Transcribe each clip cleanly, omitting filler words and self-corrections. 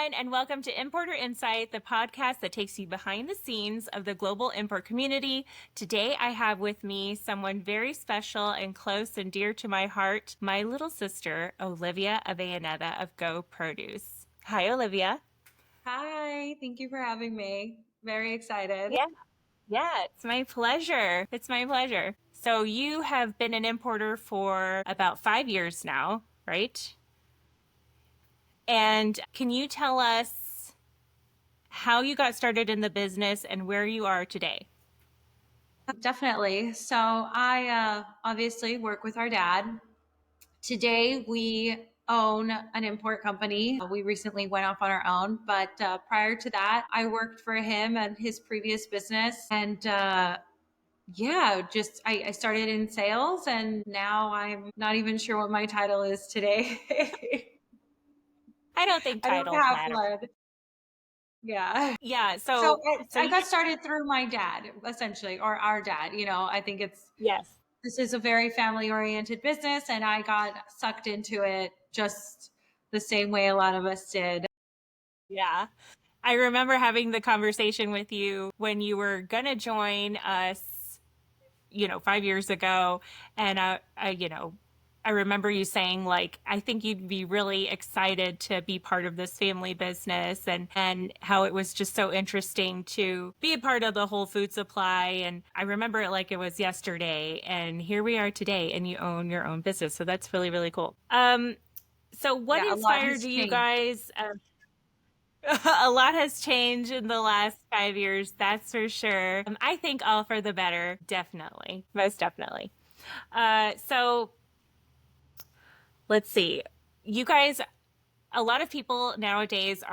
everyone, and welcome to Importer Insight, the podcast that takes you behind the scenes of the global import community. Today, I have with me someone very special and close and dear to my heart, my little sister, Olivia Avellaneda of Go Produce. Hi, Olivia. Hi, thank you for having me. Very excited. Yeah, yeah, it's my pleasure. It's my pleasure. So, you have been an importer for about 5 years now, right? And can you tell us how you got started in the business and where you are today? Definitely. So I obviously work with our dad. Today we own an import company. We recently went off on our own, but prior to that, I worked for him and his previous business. And yeah, just I started in sales, and now I'm not even sure what my title is today. I don't think I don't titles have matter. one. Yeah. Yeah, So so I you got started through my dad, essentially, or our dad. I think yes. this is a very family oriented business, and I got sucked into it just the same way a lot of us did. Yeah. I remember having the conversation with you when you were gonna join us, 5 years ago. And I remember you saying like, I think you'd be really excited to be part of this family business and how it was just so interesting to be a part of the whole food supply. And I remember it like it was yesterday. And here we are today and you own your own business. So that's really, really cool. So what Yeah, a lot inspired has you changed. guys? A lot has changed in the last 5 years, that's for sure. I think all for the better, definitely, most definitely. So let's see. You guys, a lot of people nowadays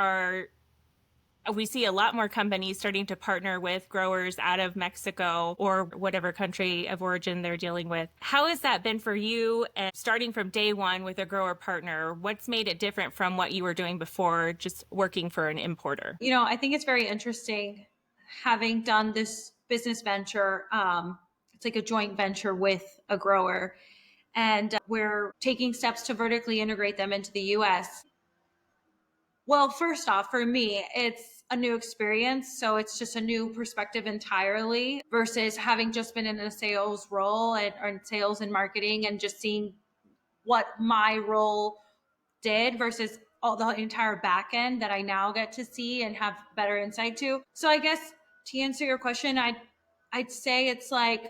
we see a lot more companies starting to partner with growers out of Mexico or whatever country of origin they're dealing with. How has that been for you? And starting from day one with a grower partner, what's made it different from what you were doing before just working for an importer? I think it's very interesting having done this business venture. It's like a joint venture with a grower, and we're taking steps to vertically integrate them into the US. Well, first off, for me, it's a new experience. So it's just a new perspective entirely versus having just been in a sales role or in sales and marketing and just seeing what my role did versus all the entire back end that I now get to see and have better insight to. So I guess to answer your question, I'd say it's like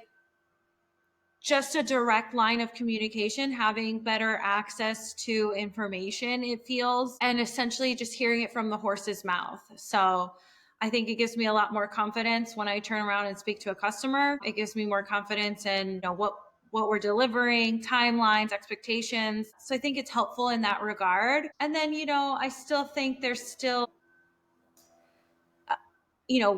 just a direct line of communication, having better access to information, it feels, and essentially just hearing it from the horse's mouth. So I think it gives me a lot more confidence when I turn around and speak to a customer. It gives me more confidence in what we're delivering, timelines, expectations. So I think it's helpful in that regard. And then, I still think there's still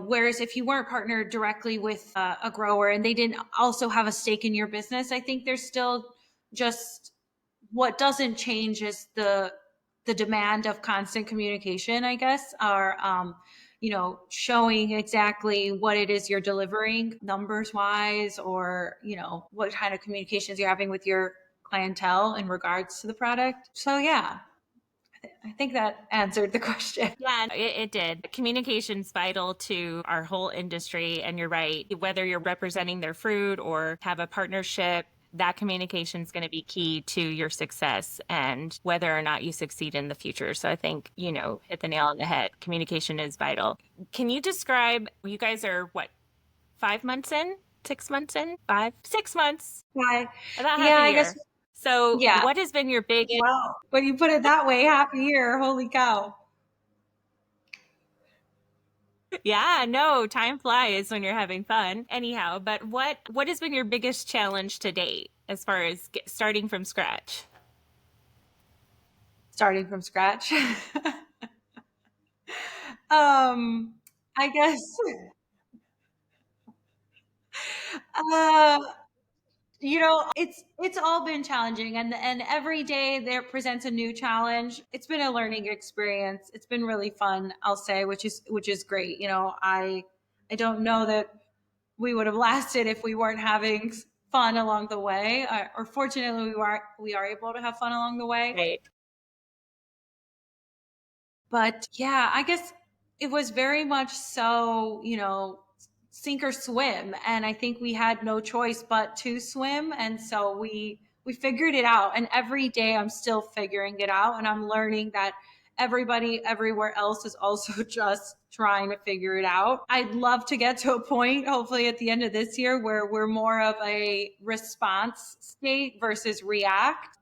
whereas if you weren't partnered directly with a grower and they didn't also have a stake in your business, I think there's still just what doesn't change is the demand of constant communication, I guess, or showing exactly what it is you're delivering numbers wise, or what kind of communications you're having with your clientele in regards to the product. So yeah, I think that answered the question. Yeah, it did. Communication's vital to our whole industry. And you're right. Whether you're representing their fruit or have a partnership, that communication is going to be key to your success and whether or not you succeed in the future. So I think, hit the nail on the head. Communication is vital. Can you describe, you guys are what, 5 months in? 6 months in? 6 months, Hi. about half Yeah, a I guess. year. So Yeah. what has been your biggest Wow. When you put it that way, half a year, holy cow. Yeah, no, time flies when you're having fun. Anyhow, but what has been your biggest challenge to date as far as starting from scratch? Starting from scratch. um, I guess uh it's all been challenging, and every day there presents a new challenge. It's been a learning experience. It's been really fun, I'll say, which is great. I don't know that we would have lasted if we weren't having fun along the way, or fortunately we are able to have fun along the way. Right. But yeah, I guess it was very much so, sink or swim. And I think we had no choice but to swim. And so we figured it out. And every day I'm still figuring it out. And I'm learning that everybody everywhere else is also just trying to figure it out. I'd love to get to a point, hopefully at the end of this year, where we're more of a response state versus react.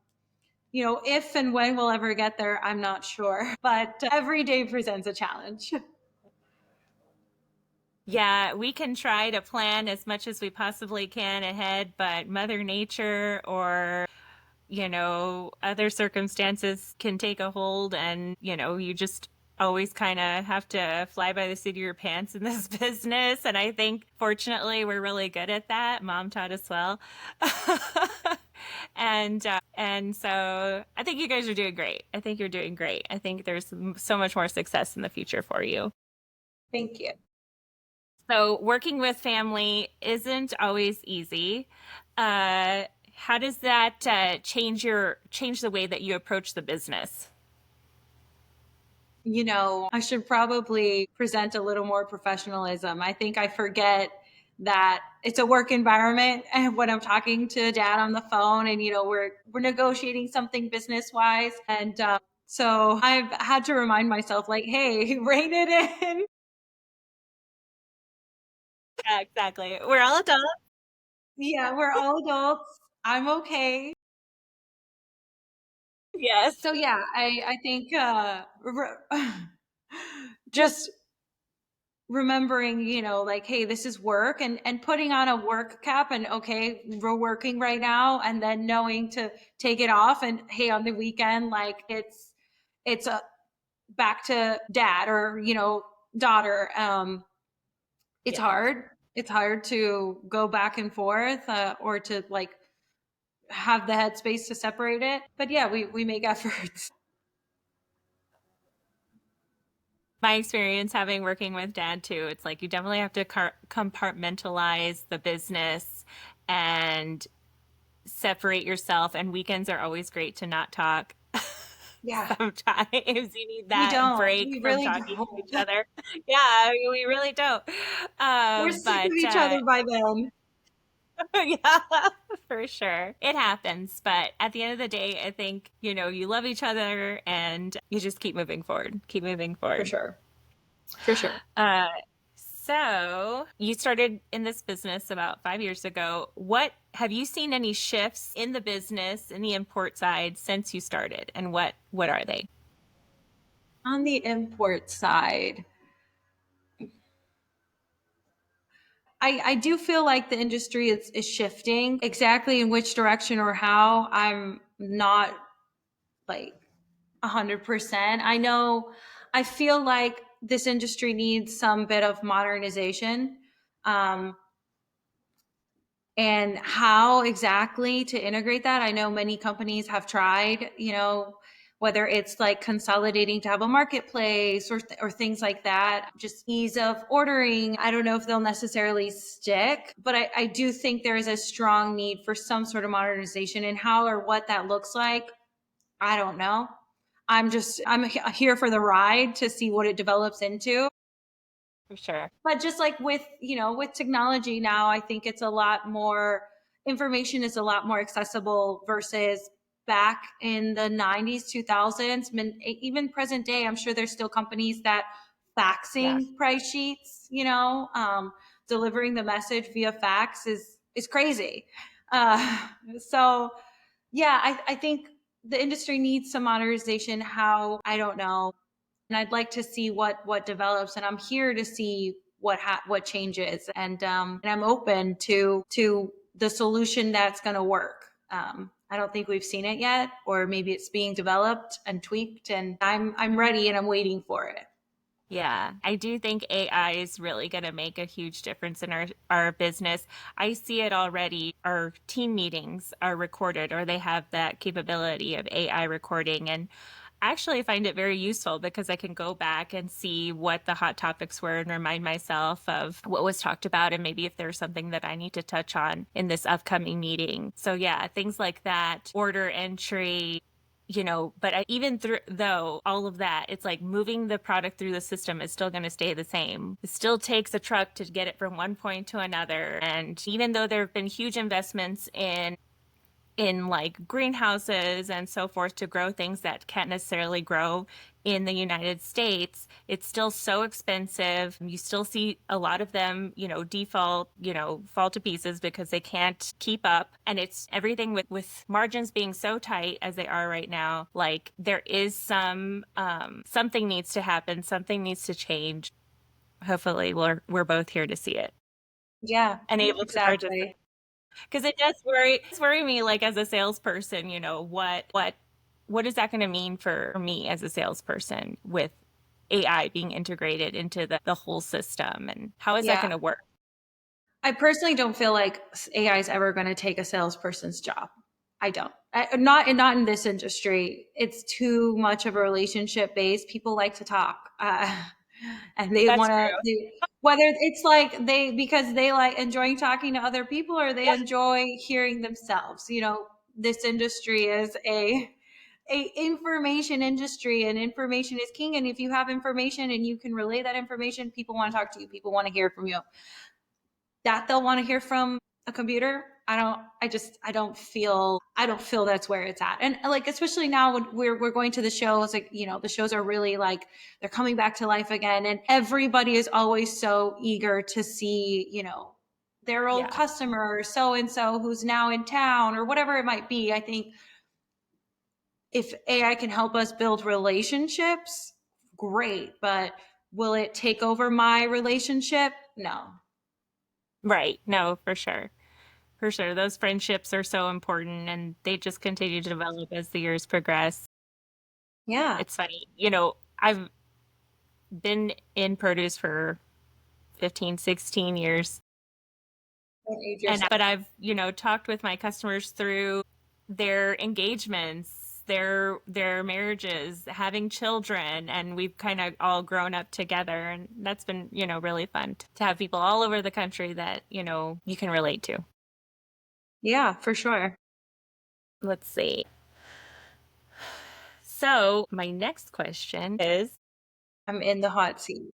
If and when we'll ever get there, I'm not sure. But every day presents a challenge. Yeah, we can try to plan as much as we possibly can ahead, but Mother Nature or, other circumstances can take a hold, and, you just always kind of have to fly by the seat of your pants in this business. And I think fortunately we're really good at that. Mom taught us well. And so I think you guys are doing great. I think you're doing great. I think there's so much more success in the future for you. Thank you. So working with family isn't always easy. How does that change the way that you approach the business? I should probably present a little more professionalism. I think I forget that it's a work environment and when I'm talking to dad on the phone and we're negotiating something business wise and so I've had to remind myself like, hey, rein it in. Yeah, exactly. We're all adults. Yeah, we're all adults. I'm okay. Yes. So yeah, I think just remembering, like, hey, this is work and putting on a work cap and okay, we're working right now, and then knowing to take it off and hey, on the weekend, like it's a back to dad or daughter. It's Yeah. hard. It's hard to go back and forth or to like have the headspace to separate it. But yeah, we make efforts. My experience having working with dad too, it's like you definitely have to compartmentalize the business and separate yourself. And weekends are always great to not talk. Yeah, Sometimes you need we that don't. break We from really talking to don't. each other. Yeah, we really don't. We're sick of But each other by then. yeah, for sure. It happens. But at the end of the day, I think, you love each other and you just keep moving forward. Keep moving For forward. sure. For sure. Uh, so you started in this business about 5 years ago. What have you seen any shifts in the business in the import side since you started, and what are they? On the import side, I do feel like the industry is shifting. Exactly in which direction or how, I'm not like 100%. I feel like this industry needs some bit of modernization. Um, and how exactly to integrate that. I know many companies have tried, whether it's like consolidating to have a marketplace or things like that, just ease of ordering. I don't know if they'll necessarily stick, but I do think there is a strong need for some sort of modernization, and how or what that looks like. I don't know. I'm here for the ride to see what it develops into. For sure. But just like with technology now, I think it's a lot more, information is a lot more accessible versus back in the 90s 2000s. I mean, even present day, I'm sure there's still companies that Yes. faxing price sheets, delivering the message via fax is crazy. So yeah, I think the industry needs some modernization. How, I don't know, and I'd like to see what develops. And I'm here to see what changes. And I'm open to the solution that's going to work. I don't think we've seen it yet, or maybe it's being developed and tweaked. And I'm ready and I'm waiting for it. Yeah, I do think AI is really going to make a huge difference in our business. I see it already. Our team meetings are recorded, or they have that capability of AI recording. And I actually find it very useful because I can go back and see what the hot topics were and remind myself of what was talked about, and maybe if there's something that I need to touch on in this upcoming meeting. So yeah, things like that, order entry, but even through though all of that, it's like moving the product through the system is still going to stay the same. It still takes a truck to get it from one point to another. And even though there have been huge investments in like greenhouses and so forth to grow things that can't necessarily grow in the United States, it's still so expensive. You still see a lot of them, fall to pieces because they can't keep up. And it's everything with margins being so tight as they are right now. Like there is something needs to happen, something needs to change. Hopefully we're both here to see it Yeah, and able to participate. exactly. Because it does worry me like as a salesperson, what is that going to mean for me as a salesperson with AI being integrated into the whole system, and how is that going Yeah. to work? I personally don't feel like AI is ever going to take a salesperson's job. I don't. Not in this industry. It's too much of a relationship based. People like to talk, and they That's want to. true. Whether it's like they because they like enjoying talking to other people or they Yeah. enjoy hearing themselves. This industry is a information industry, and information is king. And if you have information and you can relay that information, people want to talk to you. People want to hear from you. That they'll want to hear from a computer, I don't feel that's where it's at. And like especially now when we're going to the shows, like the shows are really like they're coming back to life again, and everybody is always so eager to see their old Yeah. customer so and so who's now in town or whatever it might be. I think if AI can help us build relationships, great, but will it take over my relationship? No. Right. No, for sure. For sure. Those friendships are so important and they just continue to develop as the years progress. Yeah. It's funny. I've been in produce for 15, 16 years. Don't age And yourself. but I've, talked with my customers through their engagements, their marriages, having children, and we've kind of all grown up together, and that's been, really fun to have people all over the country that, you can relate to. Yeah, for sure. Let's see. So, my next question is, I'm in the hot seat.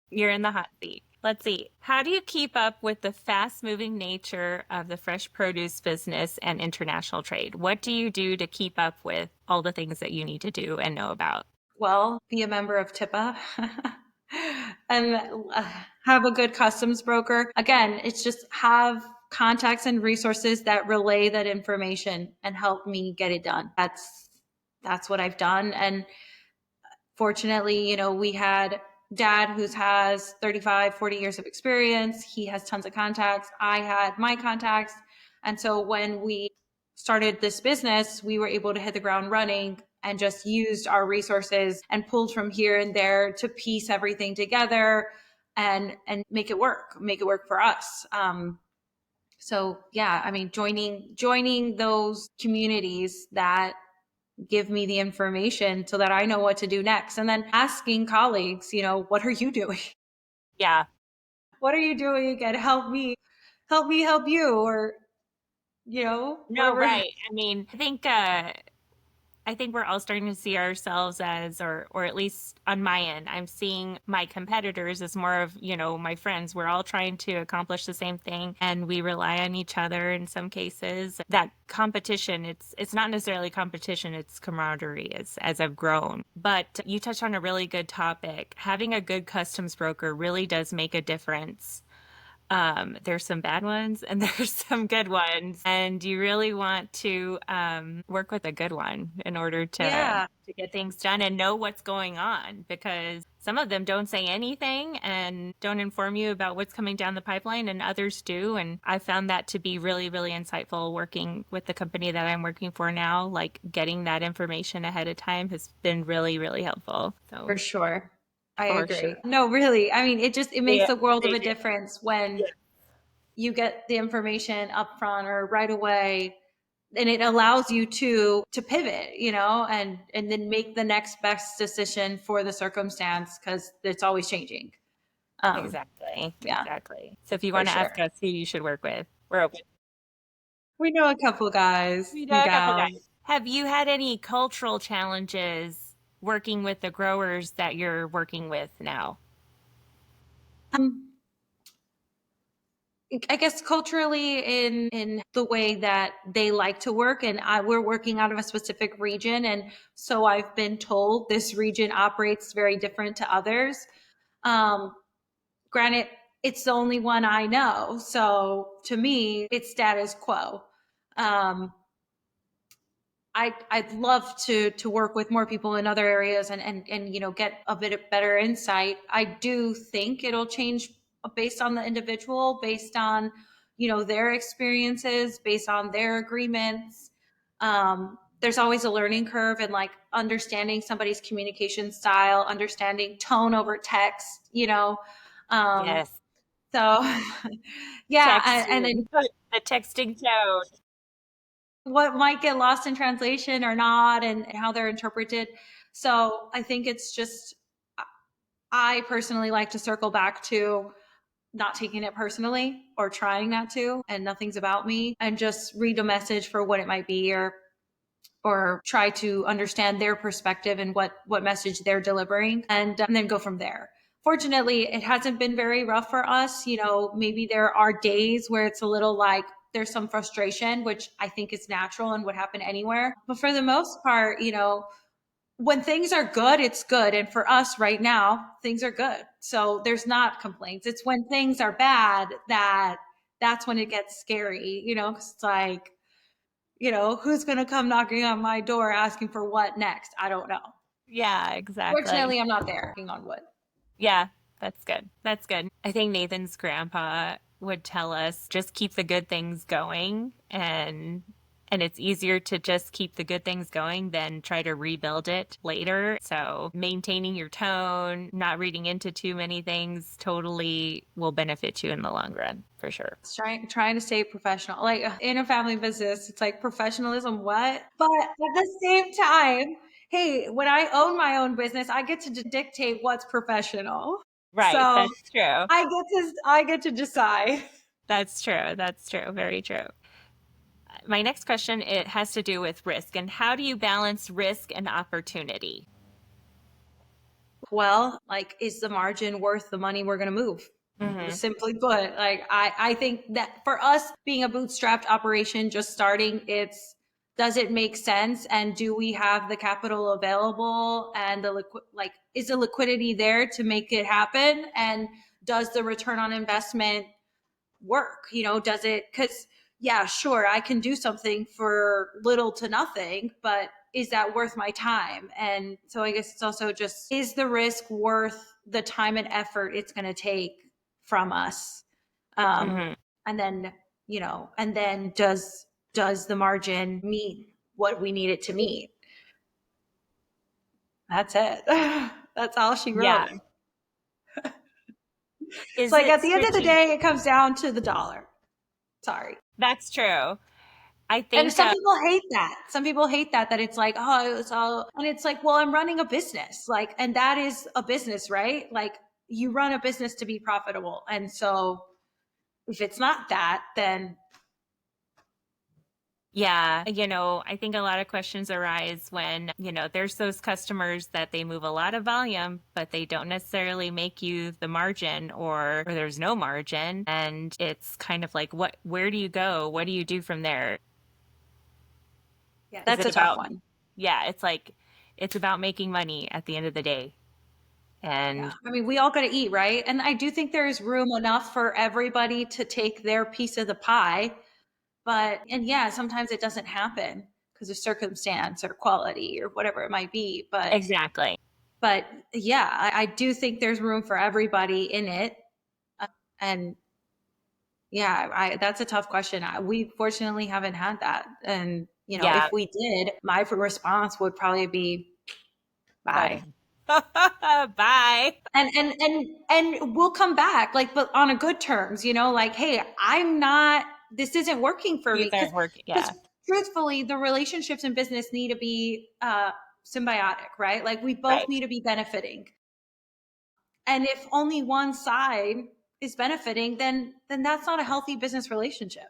you're in the hot seat. Let's see. How do you keep up with the fast-moving nature of the fresh produce business and international trade? What do you do to keep up with all the things that you need to do and know about? Well, be a member of TIPA and have a good customs broker. Again, it's just have contacts and resources that relay that information and help me get it done. That's what I've done. And fortunately, we had dad who has 35, 40 years of experience. He has tons of contacts. I had my contacts. And so when we started this business, we were able to hit the ground running and just used our resources and pulled from here and there to piece everything together and make it work for us. So yeah, I mean, joining those communities that give me the information so that I know what to do next. And then asking colleagues, what are you doing? Yeah. What are you doing? And help me help you, or, No, whatever. right. I think we're all starting to see ourselves as, or at least on my end, I'm seeing my competitors as more of, my friends. We're all trying to accomplish the same thing and we rely on each other in some cases. That competition, it's not necessarily competition, it's camaraderie as I've grown. But you touched on a really good topic. Having a good customs broker really does make a difference. There's some bad ones and there's some good ones, and you really want to work with a good one in order to Yeah, get things done and know what's going on, because some of them don't say anything and don't inform you about what's coming down the pipeline, and others do. And I found that to be really, really insightful working with the company that I'm working for now. Like getting that information ahead of time has been really, really helpful. for So sure. I for sure. agree. No, really. I mean, it makes Yeah, the world of they a do. difference when Yeah, you get the information up front or right away, and it allows you to pivot, and then make the next best decision for the circumstance because it's always changing. um exactly. yeah, Exactly. So if you for want to ask sure. us who you should work with, we're open. We know a couple guys We and know a couple gals. guys. Have you had any cultural challenges working with the growers that you're working with now? Um, I guess culturally in the way that they like to work, and we're working out of a specific region, and so I've been told this region operates very different to others. Um, Granted, it's the only one I know, so to me, it's status quo. Um, I'd love to work with more people in other areas and get a bit of better insight. I do think it'll change based on the individual, based on their experiences, based on their agreements. There's always a learning curve and like understanding somebody's communication style, understanding tone over text. Um, Yes. so yeah, and Texting. then The texting tone. what might get lost in translation or not and how they're interpreted. So I think it's just, I personally like to circle back to not taking it personally or trying not to, and nothing's about me, and just read a message for what it might be, or try to understand their perspective and what message they're delivering, and then go from there. Fortunately, it hasn't been very rough for us. Maybe there are days where it's a little like there's some frustration, which I think is natural and would happen anywhere. But for the most part, when things are good, it's good. And for us right now, things are good. So there's not complaints. It's when things are bad that's when it gets scary, 'cause it's like, who's going to come knocking on my door asking for what next? I don't know. Yeah, exactly. Fortunately, I'm not there, knocking on wood. Yeah, that's good. That's good. I think Nathan's grandpa would tell us just keep the good things going, and it's easier to just keep the good things going than try to rebuild it later. So, maintaining your tone, not reading into too many things totally will benefit you in the long run, for sure. Trying to stay professional. Like in a family business, it's like professionalism, what? But at the same time, hey, when I own my own business, I get to dictate what's professional. Right, So that's true. I get to decide. That's true. That's true. Very true. My next question, it has to do with risk, and how do you balance risk and opportunity? Well, like, is the margin worth the money we're going to move? Hmm. Simply put, like, I think that for us being a bootstrapped operation, just starting, does it make sense? And do we have the capital available and is the liquidity there to make it happen? And does the return on investment work? Does it, because yeah, sure, I can do something for little to nothing, but is that worth my time? And so I guess it's also just, is the risk worth the time and effort it's going to take from us? Um, Hmm. and then, and then does the margin meet what we need it to meet? That's it. That's all she wrote. Yeah. It's Is like it at the end of the strategic? day, it comes down to the dollar. Sorry. That's true. I And think, some people hate that. Some people hate that it's like, oh, it's all, and it's like, well, I'm running a business. Like, and that is a business, right? Like, you run a business to be profitable. And so if it's not that, then yeah, I think a lot of questions arise when, there's those customers that they move a lot of volume, but they don't necessarily make you the margin, or there's no margin. And it's kind of like, where do you go? What do you do from there? yeah, Is that's it a tough about, one. yeah, it's like, it's about making money at the end of the day. Yeah. And I mean, we all got to eat, right? And I do think there is room enough for everybody to take their piece of the pie. And yeah, sometimes it doesn't happen because of circumstance or quality or whatever it might be. exactly. But yeah, I do think there's room for everybody in it. And yeah, that's a tough question. We fortunately haven't had that. And, Yeah. if we did, my response would probably be bye. Bye. Bye. And we'll come back, like, but on a good terms, like, hey, this isn't working for me. These Because aren't working. because Yeah. truthfully, the relationships in business need to be symbiotic, right? Like, we both Right. need to be benefiting. And if only one side is benefiting, then that's not a healthy business relationship.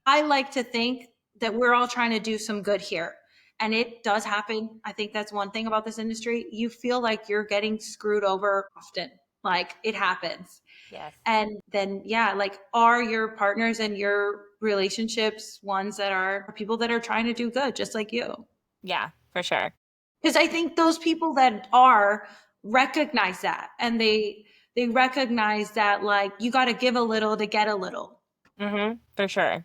I like to think that we're all trying to do some good here. And it does happen. I think that's one thing about this industry. You feel like you're getting screwed over often. Like it happens. Yes. And then, yeah, like are your partners and your relationships ones that are people that are trying to do good, just like you? Yeah, for sure. Because I think those people that are recognize that, and they recognize that like you got to give a little to get a little. For sure.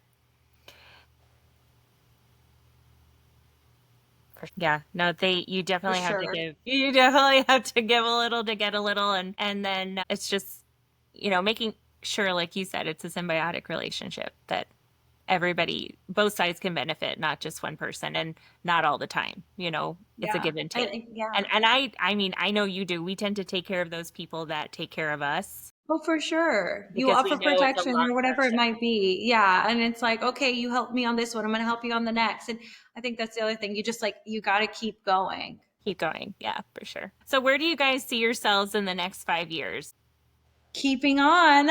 Yeah, no, you For definitely have to sure. give, you definitely have to give a little to get a little. And then it's just, making sure, like you said, it's a symbiotic relationship that everybody, both sides can benefit, not just one person and not all the time, it's a Yeah. give and take. Yeah. And I mean, I know you do. We tend to take care of those people that take care of us Oh, for sure. You because we offer know it's a protection or long whatever it partnership. might be. Yeah. And it's like, okay, you helped me on this one. I'm going to help you on the next. And I think that's the other thing. You just like, you got to keep going. Keep going. Yeah, for sure. So where do you guys see yourselves in the next 5 years? Keeping on,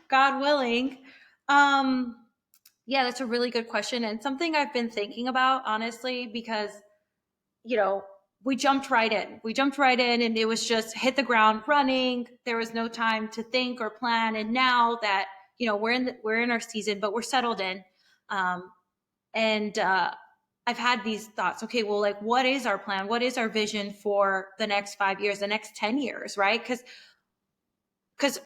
God willing. Um, yeah, that's a really good question. And something I've been thinking about, honestly, because, you know, we jumped right in. We jumped right in and it was just hit the ground running. There was no time to think or plan. And now that, we're in our season, but we're settled in. Um, and I've had these thoughts. Okay, well, like, what is our plan? What is our vision for the next 5 years, the next 10 years, right?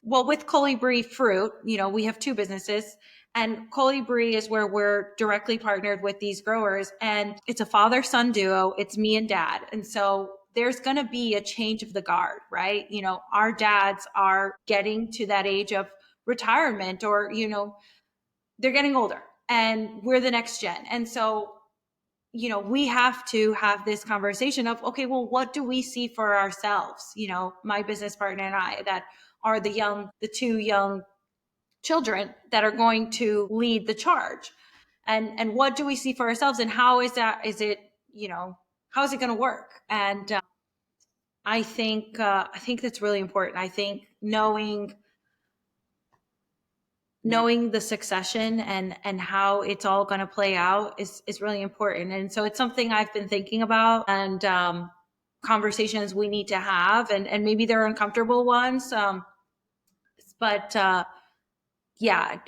Well, with Colibri Fruit, we have two businesses, and Colibri is where we're directly partnered with these growers, and it's a father-son duo. It's me and dad, and so there's going to be a change of the guard, right? Our dads are getting to that age of retirement, or they're getting older, and we're the next gen, and so we have to have this conversation of, okay, well, what do we see for ourselves? My business partner and I that are the two young children that are going to lead the charge. And what do we see for ourselves? And how how is it going to work? And I think that's really important. I think knowing the succession and how it's all going to play out is really important. And so it's something I've been thinking about, and conversations we need to have, and maybe they're uncomfortable ones. But yeah,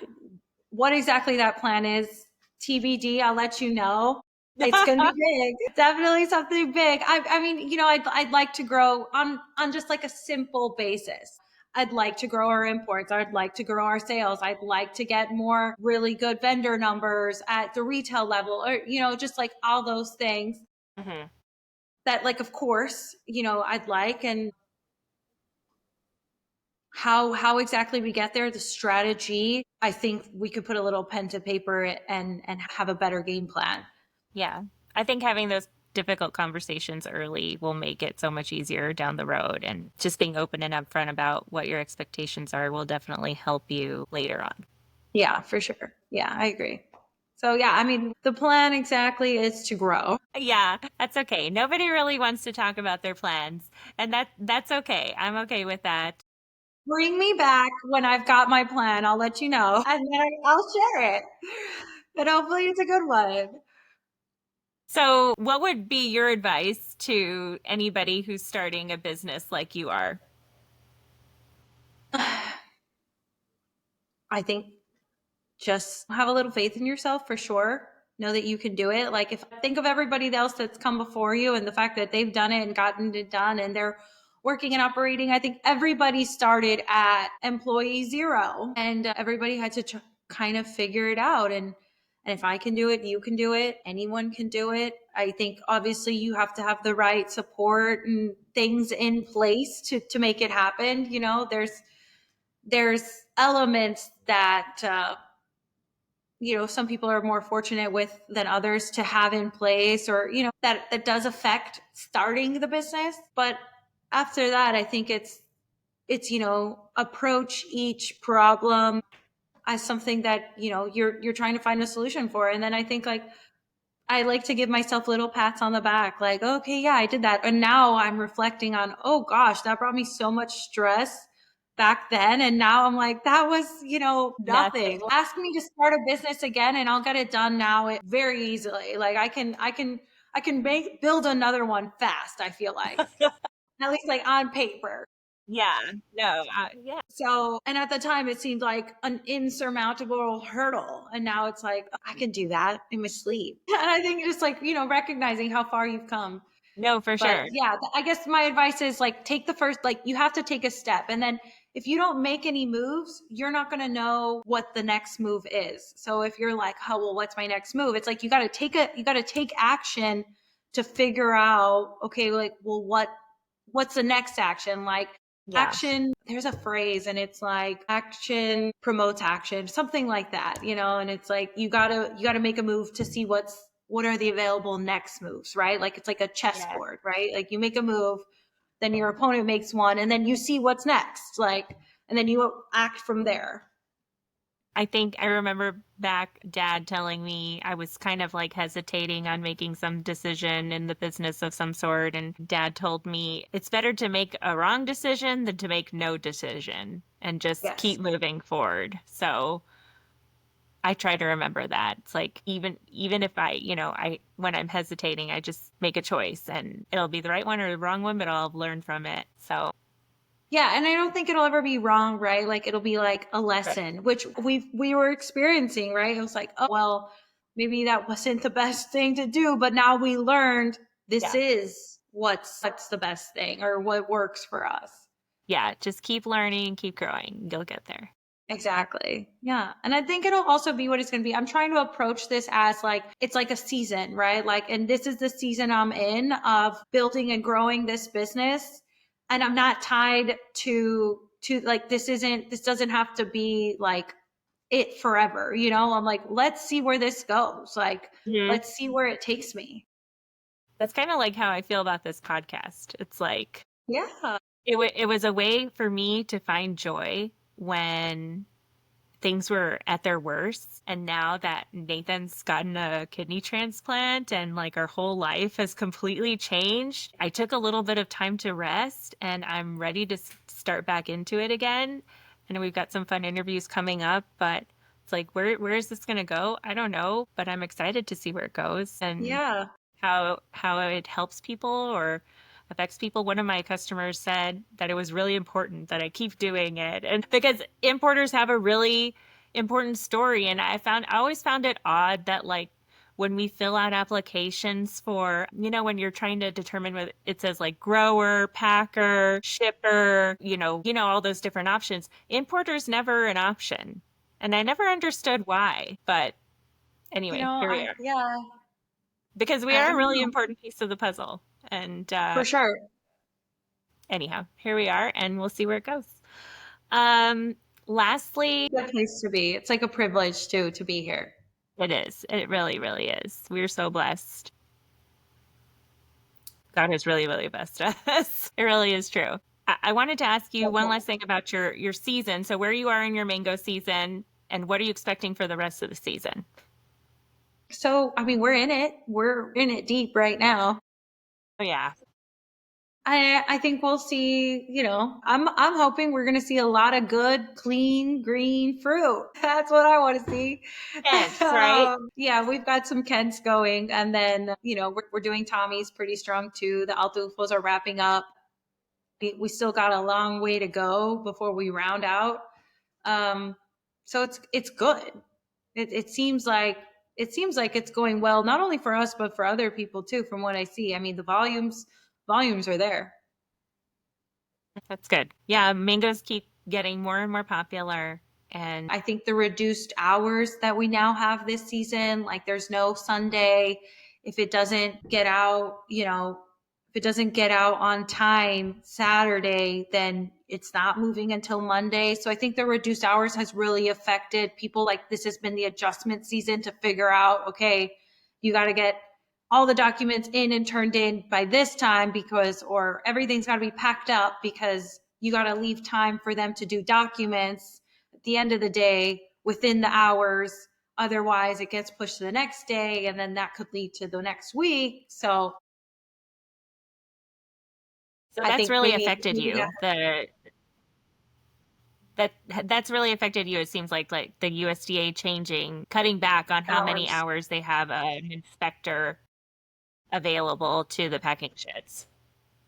what exactly that plan is, TBD. I'll let you know. It's going to be big. Definitely something big. I mean, I'd like to grow on just like a simple basis. I'd like to grow our imports. I'd like to grow our sales. I'd like to get more really good vendor numbers at the retail level, or, just like all those things hmm that, like, of course, I'd like. And how exactly we get there, the strategy, I think we could put a little pen to paper and have a better game plan. Yeah. I think having those difficult conversations early will make it so much easier down the road. And just being open and upfront about what your expectations are will definitely help you later on. Yeah, for sure. Yeah, I agree. So yeah, I mean, the plan exactly is to grow. Yeah, that's okay. Nobody really wants to talk about their plans, and that's okay. I'm okay with that. Bring me back when I've got my plan. I'll let you know, and then I'll share it. And hopefully it's a good one. So, what would be your advice to anybody who's starting a business like you are? I think just have a little faith in yourself, for sure. Know that you can do it. Like, if I think of everybody else that's come before you and the fact that they've done it and gotten it done and they're working and operating, I think everybody started at employee zero, and everybody had to kind of figure it out. And if I can do it, you can do it. Anyone can do it. I think obviously you have to have the right support and things in place to make it happen. There's elements that some people are more fortunate with than others to have in place, or that does affect starting the business. But after that, I think it's approach each problem as something that you're trying to find a solution for. And then I think, like, I like to give myself little pats on the back, like, okay, yeah, I did that, and now I'm reflecting on, oh gosh, that brought me so much stress back then. And now I'm like, that was, Nothing. nothing. Ask me to start a business again and I'll get it done now very easily. Like I can build another one fast, I feel like. At least like on paper. Yeah. No. Yeah. So, and at the time it seemed like an insurmountable hurdle. And now it's like, I can do that in my sleep. And I think just like, recognizing how far you've come. No, for But sure. yeah, I guess my advice is like take the first, like you have to take a step. And then if you don't make any moves, you're not going to know what the next move is. So if you're like, oh, well, what's my next move? It's like you got to take action to figure out, okay, like, well, what's the next action? Like Yeah. action, there's a phrase and it's like action promotes action, something like that, and it's like you got to make a move to see what are the available next moves, right? Like it's like a Yeah. chessboard, right? Like you make a move, then your opponent makes one, and then you see what's next, like, and then you act from there. I think I remember back dad telling me I was kind of like hesitating on making some decision in the business of some sort. And dad told me it's better to make a wrong decision than to make no decision and just Yes. keep moving forward. So I try to remember that. It's like even if I when I'm hesitating, I just make a choice and it'll be the right one or the wrong one, but I'll learn from it. So Yeah, and I don't think it'll ever be wrong, right? Like it'll be like a right. lesson, which we were experiencing, right? It was like, oh well, maybe that wasn't the best thing to do, but now we learned this Yeah. is what's the best thing or what works for us. Yeah. Just keep learning, keep growing. You'll get there. Exactly. Yeah. And I think it'll also be what it's going to be. I'm trying to approach this as like, it's like a season, right? Like, and this is the season I'm in of building and growing this business. And I'm not tied to like, this doesn't have to be like it forever. I'm like, let's see where this goes. Like, Mhm. let's see where it takes me. That's kind of like how I feel about this podcast. It's like Yeah. it was a way for me to find joy when things were at their worst. And now that Nathan's gotten a kidney transplant and like our whole life has completely changed, I took a little bit of time to rest and I'm ready to start back into it again. And we've got some fun interviews coming up, but it's like where is this going to go? I don't know, but I'm excited to see where it goes and Yeah. how it helps people or affects people. One of my customers said that it was really important that I keep doing it. And because importers have a really important story. And I always found it odd that like when we fill out applications for, when you're trying to determine what it says like grower, packer, shipper, all those different options, importer's never an option. And I never understood why. But anyway, here we are. Yeah, Because we I are a don't really know. important piece of the puzzle. And For sure. anyhow, here we are, and we'll see where it goes. Um, lastly, Good place to be. It's like a privilege too to be here. it is. It really, really is. We're so blessed. God has really, really blessed us. It really is true. I wanted to ask you one last thing about your season. So where you are in your mango season, and what are you expecting for the rest of the season? So, I mean, we're in it. We're in it deep right now. Oh yeah, I think we'll see, I'm hoping we're going to see a lot of good, clean, green fruit. That's what I want to see. Kents, right? Yeah, we've got some Kents going. And then, we're doing Tommy's pretty strong too. The Altufos are wrapping up. We still got a long way to go before we round out. Um, so it's good. It seems like it's going well, not only for us but for other people too. From what I see, I mean, the volumes are there. That's good. Yeah, mangoes keep getting more and more popular, and I think the reduced hours that we now have this season, like there's no Sunday. If it doesn't get out, if it doesn't get out on time Saturday, then it's not moving until Monday. So I think the reduced hours has really affected people. Like this has been the adjustment season to figure out, okay, you got to get all the documents in and turned in by this time or everything's got to be packed up because you got to leave time for them to do documents at the end of the day within the hours. Otherwise, it gets pushed to the next day, and then that could lead to the next week. So so I that's think really maybe affected that, you. The That that's really affected you. It seems like the USDA changing, cutting back on how many Hours. hours they have an inspector available to the packing sheds.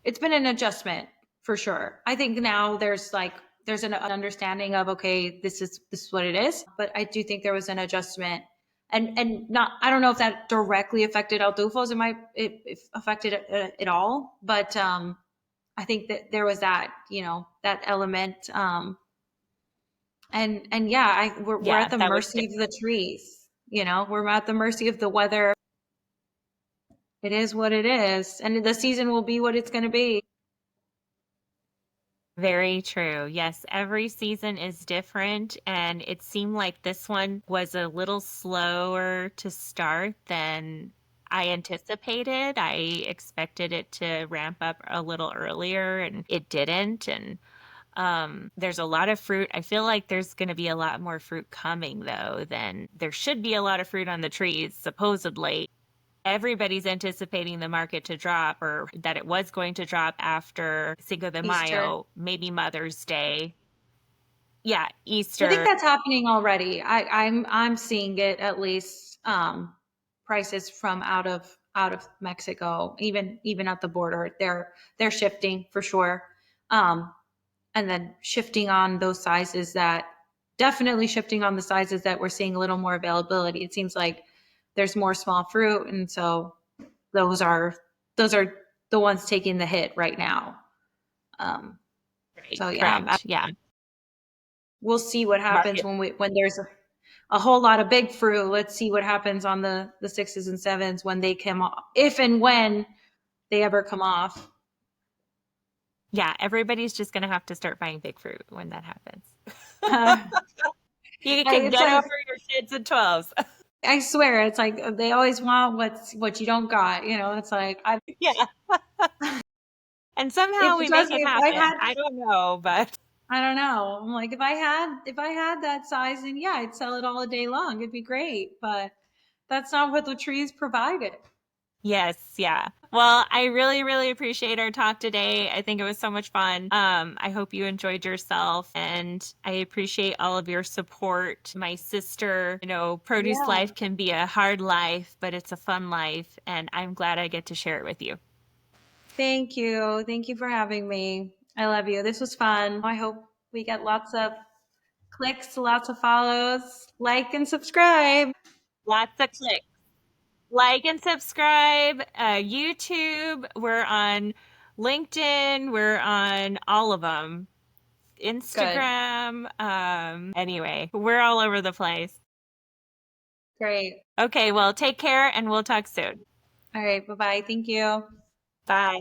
It's been an adjustment for sure. I think now there's an understanding of, okay, this is what it is. But I do think there was an adjustment, and not, I don't know if that directly affected El Tufos. It affected it all, but I think that there was that, that element. And yeah, we're Yeah, at the that was mercy of the trees. We're at the mercy of the weather. It is what it is, and the season will be what it's going to be. very true. Yes, every season is different, and it seemed like this one was a little slower to start than I anticipated. I expected it to ramp up a little earlier, and it didn't. And there's a lot of fruit. I feel like there's going to be a lot more fruit coming, though, than there should be a lot of fruit on the trees, supposedly. Everybody's anticipating the market to drop or that it was going to drop after Cinco de Easter. Mayo, maybe Mother's Day. Yeah, I think Easter. that's happening already. I'm seeing it, at least, prices from out of Mexico, even at the border, they're shifting for sure. Um, and then shifting on those sizes that definitely shifting on the sizes that we're seeing a little more availability. It seems like there's more small fruit, and so those are those are the ones taking the hit right now. Um, Right, so yeah, correct. Yeah. we'll see what happens Market. when there's a whole lot of big fruit. Let's see what happens on the sixes and sevens when they come off, if and when they ever come off. Yeah, everybody's just going to have to start buying big fruit when that happens. Uh, You can it's get like, over your kids and 12s. I swear, it's like they always want what you don't got. It's like, Yeah. And if somehow we make trust me, it if I happen. had, I don't know, but I don't know. I'm like, if I had that size, then yeah, I'd sell it all a day long. It'd be great, but that's not what the trees provided. yes, yeah. Well, I really, really appreciate our talk today. I think it was so much fun. I hope you enjoyed yourself and I appreciate all of your support. My sister, produce Yeah. life can be a hard life, but it's a fun life, and I'm glad I get to share it with you. Thank you. Thank you for having me. I love you. This was fun. I hope we get lots of clicks, lots of follows, like and subscribe. Lots of clicks. Like and subscribe. YouTube, we're on LinkedIn, we're on all of them. Good. Instagram. Anyway, we're all over the place. Great. Okay, well, take care and we'll talk soon. All right. Bye bye. Thank you. Bye.